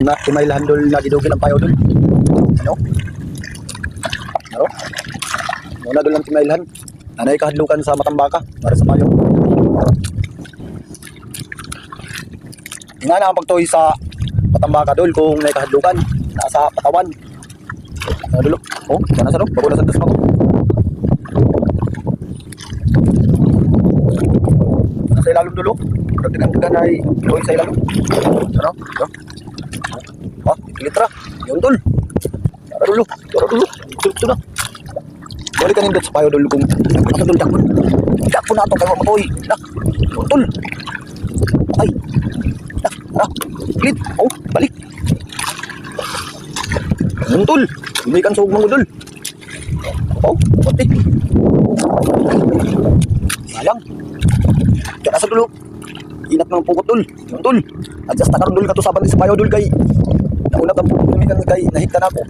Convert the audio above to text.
Na timailahan dul lagi dugil ang payaw dul. Ano? Ano? Muna dul ang timailahan. Anay kahadlukan sa matambaka para sa payaw. Nga na ang pagtuloy sa matambaka dul kung may kahadlukan nasa patawan. Ano dulo? Oh, sana sa no? Pagunasan tas mo. Nasa ilalong dulo. Pero tinanggan ay tuloy sa ilalong. Ano? Ano? Oh, litra. Yun dul. Tara dulo. Tara dulo. Ito na. Balik ka nindot sa payo dul kung ano dul dakpon. Dakpon na ito kayo matoy. Dak. Yun dul. Ay. Dak. Ah. Lit. Oh, balik. Yun dul. Hindi kan sugmang dul. Oh, pati. Sayang. Diyan sa dulo. Inat ng pukot dul. Yun dul. Adjust na karon dul ka to sa bandi sa payo dul kay. Nauna ka po kay nahigtan ako.